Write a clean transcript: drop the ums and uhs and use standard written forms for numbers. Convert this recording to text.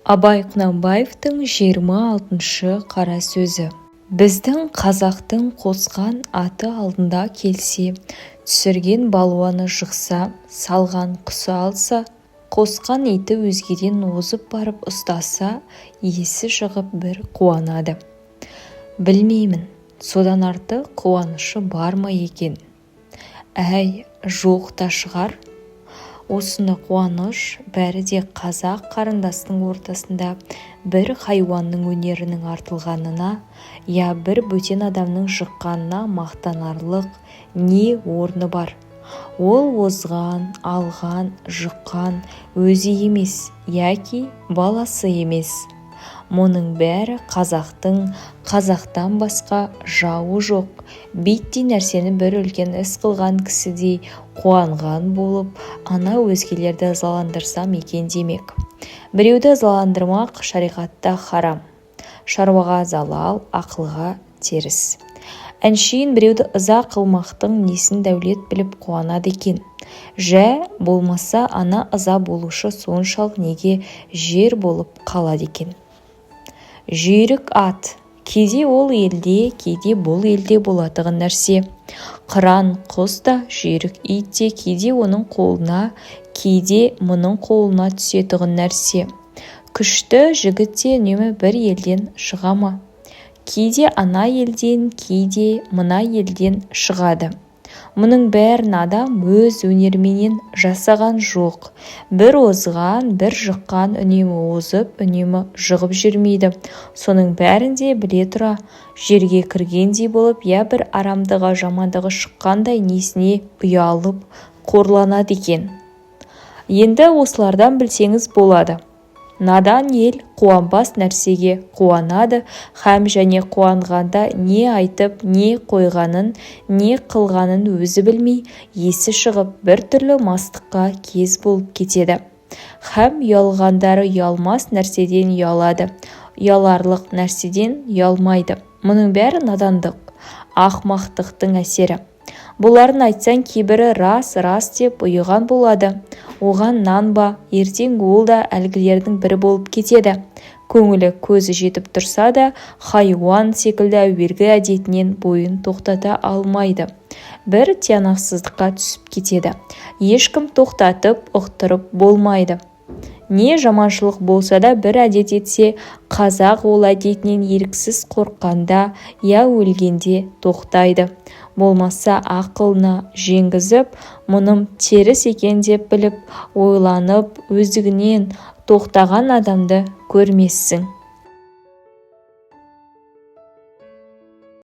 Абай Құнанбаевтың 26-шы қара сөзі. Біздің қазақтың қосқан аты алдында келсе, түсірген балуаны жықса, салған құсы алса, қосқан иті өзгеден озып барып ұстаса, есі шығып бір қуанады. Білмеймін, содан артық қуанышы бар ма екен? Әй, жоқ та шығар. Осыны қуаныш бәрі де қазақ қарындастың ортасында бір хайуанның өнерінің артылғанына, я бір бөтен адамның жыққанына мақтанарлық не орны бар. Ол озған, алған, жыққан өзі емес, яки баласы емес. Мұның бәрі қазақтан басқа жауы жоқ. Биттей нәрсені бір үлкен іс қылған кісідей қуанған болып, ана өзгелерді ызаландырсам екен демек. Біреуді ызаландырмақ шариғатта харам. Шаруаға залал, ақылға теріс. Әншейін біреуді ыза қылмақтың несін дәулет біліп қуанады екен. Жә, болмаса ана ыза болушы соншалық неге жер болып қалады екен. Жүйрік ат, кейде ол елде, кейде бұл елде болатығын нәрсе. Қыран құс та, жүйрік ит те кейде оның қолына, кейде мұның қолына түсетіғын нәрсе. Күшті жігіт те үнемі бір елден шыға ма? Кейде ана елден, кейде мына елден шығады. Мұның бәрін адам өз өнерменен жасаған жоқ. Бір озған, бір жыққан үнемі озып, үнемі жығып жүрмейді. Соның бәрінде біле тұра, жерге кіргендей болып, я бір арамдығы, жамандығы шыққандай несіне ұялып, қорланады екен. Енді осылардан білсеңіз болады. Надан ел қуанбас нәрсеге қуанады, һәм және қуанғанда не айтып, не қойғанын, не қылғанын өзі білмей, есі шығып бір түрлі мастыққа кез болып кетеді. Һәм ұялғандары ұялмас нәрседен ұялады, ұяларлық нәрседен ұялмайды. Мұның бәрі надандық, ақымақтықтың әсері. Бұларын айтсаң кейбірі рас деп ұйыған болады. Оған нан ба, ертең ол да әлгілердің бірі болып кетеді. Көңілі көзі жетіп тұрса да, хайуан секілді әуелгі әдетінен бойын тоқтата алмайды. Бір тиянақсыздыққа түсіп кетеді. Ешкім тоқтатып, ұқтырып болмайды. Не жаманшылық болса да бір әдет етсе, қазақ ол әдетінен еріксіз қорққанда, я өлгенде тоқтайды. Болмаса ақылына жеңгізіп, мұным теріс екен деп біліп, ойланып, өздігінен тоқтаған адамды көрмессің.